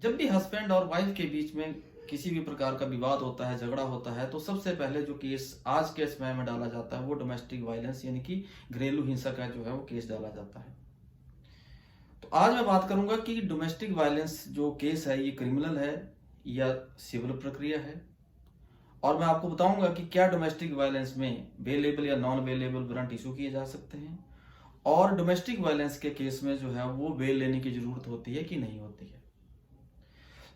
जब भी हस्बैंड और वाइफ के बीच में किसी भी प्रकार का विवाद होता है, झगड़ा होता है, तो सबसे पहले जो केस आज के समय में डाला जाता है वो डोमेस्टिक वायलेंस यानी कि घरेलू हिंसा का जो है वो केस डाला जाता है। तो आज मैं बात करूंगा कि डोमेस्टिक वायलेंस जो केस है ये क्रिमिनल है या सिविल प्रक्रिया है, और मैं आपको बताऊंगा कि क्या डोमेस्टिक वायलेंस में बेलेबल या नॉन बेलेबल वारंट इशू किए जा सकते हैं, और डोमेस्टिक वायलेंस के केस में जो है वो बेल लेने की जरूरत होती है कि नहीं होती है।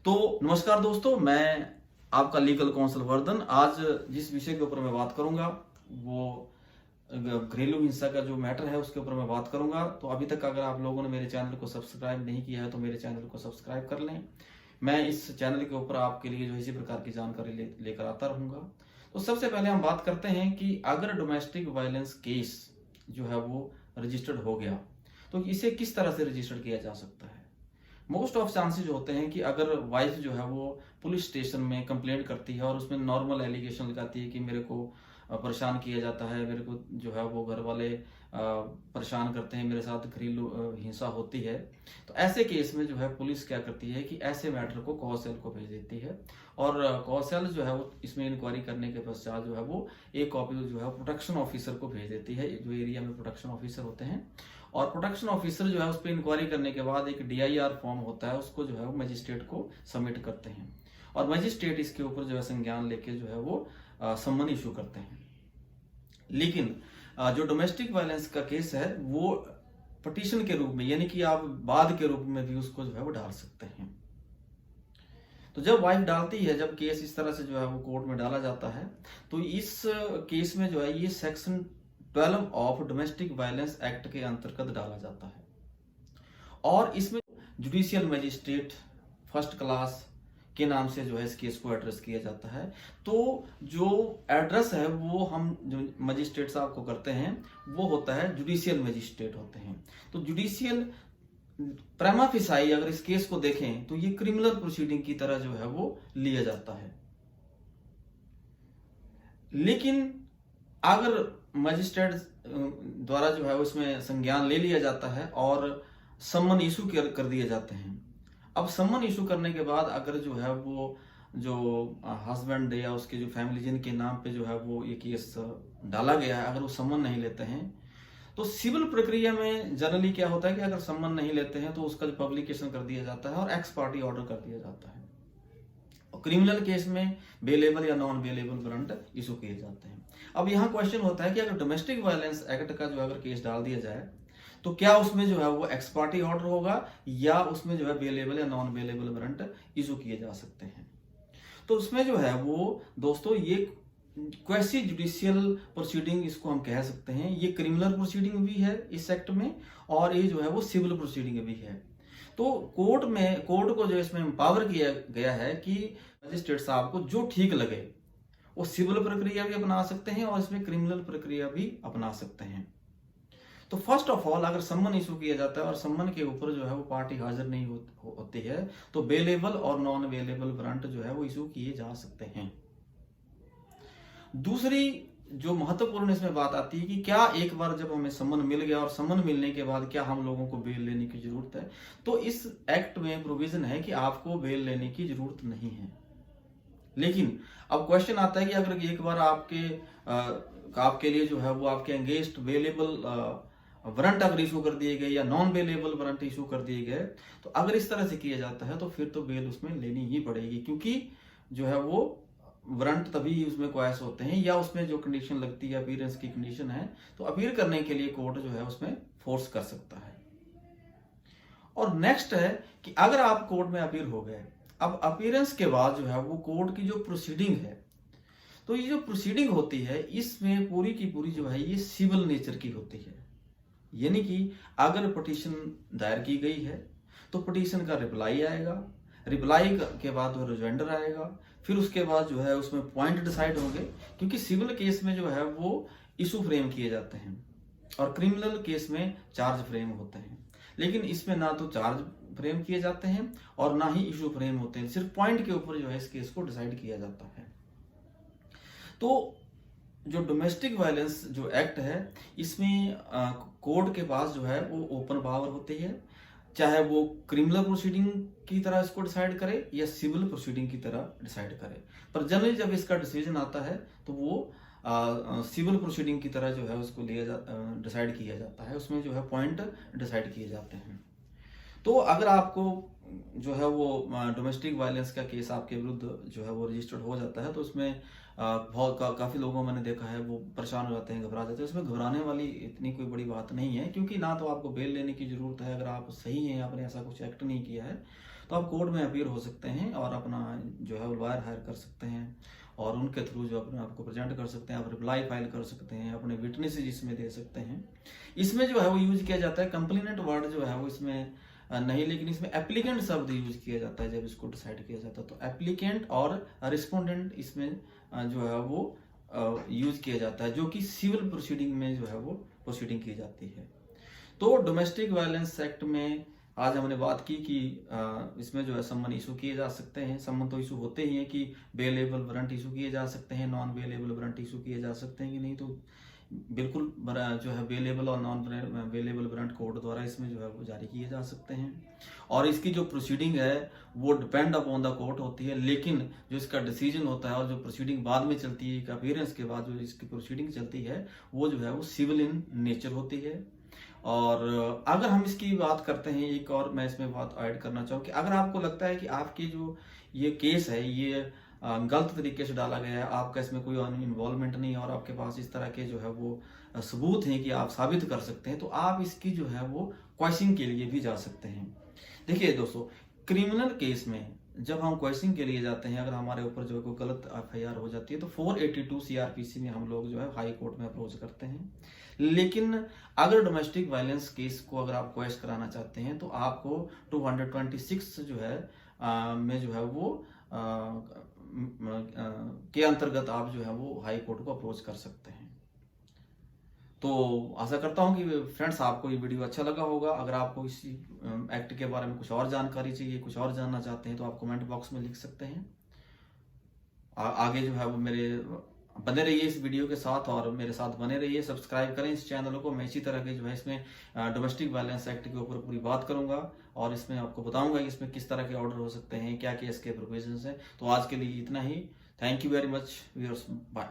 तो नमस्कार दोस्तों, मैं आपका लीगल काउंसिल वर्धन। आज जिस विषय के ऊपर मैं बात करूंगा वो घरेलू हिंसा का जो मैटर है उसके ऊपर मैं बात करूंगा। तो अभी तक अगर आप लोगों ने मेरे चैनल को सब्सक्राइब नहीं किया है तो मेरे चैनल को सब्सक्राइब कर लें। मैं इस चैनल के ऊपर आपके लिए जो इसी प्रकार की जानकारी लेकर आता रहूंगा। तो सबसे पहले हम बात करते हैं कि अगर डोमेस्टिक वायलेंस केस जो है वो रजिस्टर्ड हो गया तो इसे किस तरह से रजिस्टर्ड किया जा सकता है। मोस्ट ऑफ चांसेस होते हैं कि अगर वाइफ जो है वो पुलिस स्टेशन में कंप्लेंट करती है और उसमें नॉर्मल एलिगेशन लगाती है कि मेरे को परेशान किया जाता है, मेरे को जो है वो घर वाले परेशान करते हैं, मेरे साथ घरेलू हिंसा होती है, तो ऐसे केस में जो है पुलिस क्या करती है कि ऐसे मैटर को कॉ सेल को भेज देती है, और कॉ सेल जो है वो इसमें इंक्वायरी करने के पश्चात जो है वो एक कॉपी जो है प्रोटेक्शन ऑफिसर को भेज देती है, जो एरिया में प्रोटेक्शन ऑफिसर होते हैं। और प्रोटेक्शन ऑफिसर जो है उस पर इंक्वायरी करने के बाद एक डीआईआर फॉर्म होता है, उसको जो है वो मजिस्ट्रेट को सबमिट करते हैं, और मजिस्ट्रेट इसके ऊपर जो है संज्ञान लेके जो है वो सम्मन इशू करते हैं। लेकिन जो डोमेस्टिक वायलेंस का केस है वो पटिशन के रूप में यानी कि आप बाद के रूप में भी उसको जो है वो डाल सकते हैं। तो जब वाइफ डालती है, जब केस इस तरह से जो है वो कोर्ट में डाला जाता है, तो इस केस में जो है ये section 12 of domestic violence act के अंतर्गत डाला जाता है, और इसमें जुडिशियल मजिस्ट्रेट फर्स्ट क्लास के नाम से जो है इस केस को एड्रेस किया जाता है। तो जो एड्रेस है वो हम जो मजिस्ट्रेट साहब को करते हैं वो होता है जुडिशियल मजिस्ट्रेट होते हैं। तो जुडिशियल प्रेमा फिसाई अगर इस केस को देखें तो ये क्रिमिनल प्रोसीडिंग की तरह जो है वो लिया जाता है। लेकिन अगर मजिस्ट्रेट द्वारा जो है उसमें संज्ञान ले लिया जाता है और सम्मन इशू कर दिए जाते हैं। अब सम्मन इशू करने के बाद अगर जो है वो जो हस्बैंड या उसके जो फैमिली जिनके नाम पे जो है वो ये केस डाला गया है, अगर वो सम्मन नहीं लेते हैं, तो सिविल प्रक्रिया में जनरली क्या होता है कि अगर सम्मन नहीं लेते हैं तो उसका जो पब्लिकेशन कर दिया जाता है और एक्स पार्टी ऑर्डर कर दिया जाता है। और क्रिमिनल केस में बेलेबल या नॉन बेलेबल वारंट इशू किए जाते हैं। अब यहाँ क्वेश्चन होता है कि अगर डोमेस्टिक वायलेंस एक्ट का जो अगर केस डाल दिया जाए तो क्या उसमें जो है वो एक्स पार्टी ऑर्डर होगा या उसमें जो है बेलेबल या नॉन बेलेबल वारंट इशू किए जा सकते हैं। तो उसमें जो है वो दोस्तों ये क्वेसी जुडिशियल प्रोसीडिंग इसको हम कह सकते हैं। ये क्रिमिनल प्रोसीडिंग भी है इस एक्ट में, और ये जो है वो सिविल प्रोसीडिंग भी है। तो कोर्ट को जो इसमें एम्पावर किया गया है कि मजिस्ट्रेट साहब को जो ठीक लगे वो सिविल प्रक्रिया भी अपना सकते हैं और इसमें क्रिमिनल प्रक्रिया भी अपना सकते हैं। तो फर्स्ट ऑफ ऑल अगर सम्मन इशू किया जाता है और सम्मन के ऊपर जो है वो पार्टी हाजिर नहीं होती है तो बेलेबल और नॉन बेलेबल वारंट जो है वो इशू किए जा सकते हैं। दूसरी जो महत्वपूर्ण इसमें बात आती है कि क्या एक बार जब हमें सम्मन मिल गया और सम्मन मिलने के बाद क्या हम लोगों को बेल लेने की जरूरत है। तो इस एक्ट में प्रोविजन है कि आपको बेल लेने की जरूरत नहीं है। लेकिन अब क्वेश्चन आता है कि अगर एक बार आपके लिए जो है वो आपके अगेंस्ट बेलेबल वारंट अगर इशू कर दिए गए या नॉन बेलेबल वारंट इशू कर दिए गए, तो अगर इस तरह से किया जाता है तो फिर तो बेल उसमें लेनी ही पड़ेगी, क्योंकि जो है वो वारंट तभी उसमें क्वाइस होते हैं या उसमें जो कंडीशन लगती है अपीयरेंस की कंडीशन है, तो अपीयर करने के लिए कोर्ट जो है उसमें फोर्स कर सकता है। और नेक्स्ट है कि अगर आप कोर्ट में अपीयर हो गए, अब अपीयरेंस के बाद जो है वो कोर्ट की जो प्रोसीडिंग है, तो ये जो प्रोसीडिंग होती है इसमें पूरी की पूरी जो है ये सिविल नेचर की होती है। यानी कि अगर पिटीशन दायर की गई है तो पिटीशन का रिप्लाई आएगा, रिप्लाई के बाद वो रिजोइंडर आएगा, फिर उसके बाद जो है उसमें पॉइंट डिसाइड होंगे, क्योंकि सिविल केस में जो है वो इशू फ्रेम किए जाते हैं और क्रिमिनल केस में चार्ज फ्रेम होते हैं। लेकिन इसमें ना तो चार्ज फ्रेम किए जाते हैं और ना ही इशू फ्रेम होते हैं, सिर्फ पॉइंट के ऊपर जो है इस केस को डिसाइड किया जाता है। तो जो डोमेस्टिक वायलेंस जो एक्ट है इसमें कोर्ट के पास जो है वो ओपन पावर होती है, चाहे वो क्रिमिनल प्रोसीडिंग की तरह इसको डिसाइड करे या सिविल प्रोसीडिंग की तरह डिसाइड करे। पर जनरली जब इसका डिसीजन आता है तो वो सिविल प्रोसीडिंग की तरह जो है उसको डिसाइड किया जाता है, उसमें जो है पॉइंट डिसाइड किए जाते हैं। तो अगर आपको जो है वो डोमेस्टिक वायलेंस का केस आपके विरुद्ध जो है वो रजिस्टर्ड हो जाता है, तो उसमें काफ़ी लोगों मैंने देखा है वो परेशान हो जाते हैं, घबरा जाते हैं। उसमें घबराने वाली इतनी कोई बड़ी बात नहीं है, क्योंकि ना तो आपको बेल लेने की ज़रूरत है। अगर आप सही हैं, आपने ऐसा कुछ एक्ट नहीं किया है, तो आप कोर्ट में अपीयर हो सकते हैं और अपना जो है वो लॉयर हायर कर सकते हैं और उनके थ्रू जो अपने आपको प्रेजेंट कर सकते हैं, आप रिप्लाई फाइल कर सकते हैं, अपने विटनेसेस इसमें दे सकते हैं। इसमें जो है वो यूज किया जाता है कंप्लेनेंट वर्ड जो है वो इसमें नहीं, लेकिन इसमें एप्लीकेंट शब्द यूज किया जाता है जब इसको डिसाइड किया जाता है। तो एप्लीकेंट और रिस्पोंडेंट इसमें जो है वो यूज किया जाता है, जो कि सिविल प्रोसीडिंग में जो है वो प्रोसीडिंग की जाती है। तो डोमेस्टिक वायलेंस एक्ट में आज हमने बात की कि इसमें जो है सम्मन इशू किए जा सकते हैं। सम्मन तो इशू होते ही हैं कि बेलेबल वारंट इशू किए जा सकते हैं, नॉन बेलेबल वारंट इशू किए जा सकते हैं कि नहीं, तो बिल्कुल जो है बेलेबल और नॉन बेलेबल वारंट कोर्ट द्वारा इसमें जो है वो जारी किए जा सकते हैं। और इसकी जो प्रोसीडिंग है वो डिपेंड अपॉन द कोर्ट होती है, लेकिन जो इसका डिसीजन होता है और जो प्रोसीडिंग बाद में चलती है, अपीयरेंस के बाद जो इसकी प्रोसीडिंग चलती है वो जो है वो सिविल इन नेचर होती है। और अगर हम इसकी बात करते हैं, एक और मैं इसमें बात ऐड करना चाहूँ कि अगर आपको लगता है कि आपकी जो ये केस है ये गलत तरीके से डाला गया है, आपका इसमें कोई इन्वॉल्वमेंट नहीं है और आपके पास इस तरह के जो है वो सबूत हैं कि आप साबित कर सकते हैं, तो आप इसकी जो है वो क्वेश्चनिंग के लिए भी जा सकते हैं। देखिए दोस्तों, क्रिमिनल केस में जब हम क्वेश्चनिंग के लिए जाते हैं, अगर हमारे ऊपर जो है कोई गलत एफआईआर हो जाती है, तो 482 सीआरपीसी में हम लोग जो है हाई कोर्ट में अप्रोच करते हैं। लेकिन अगर डोमेस्टिक वायलेंस केस को अगर आप क्वेश्चन कराना चाहते हैं, तो आपको 226 जो है में जो है वो के अंतर्गत आप जो है वो हाई कोर्ट को अप्रोच कर सकते हैं। तो आशा करता हूं कि फ्रेंड्स आपको ये वीडियो अच्छा लगा होगा। अगर आपको इसी एक्ट के बारे में कुछ और जानकारी चाहिए, कुछ और जानना चाहते हैं, तो आप कमेंट बॉक्स में लिख सकते हैं। आगे जो है वो मेरे बने रहिए इस वीडियो के साथ और मेरे साथ बने रहिए, सब्सक्राइब करें इस चैनल को। मैं इसी तरह के जो है इसमें डोमेस्टिक वायलेंस एक्ट के ऊपर पूरी बात करूंगा और इसमें आपको बताऊंगा कि इसमें किस तरह के ऑर्डर हो सकते हैं, क्या क्या इसके प्रोविजंस हैं। तो आज के लिए इतना ही। Thank you very much viewers, bye.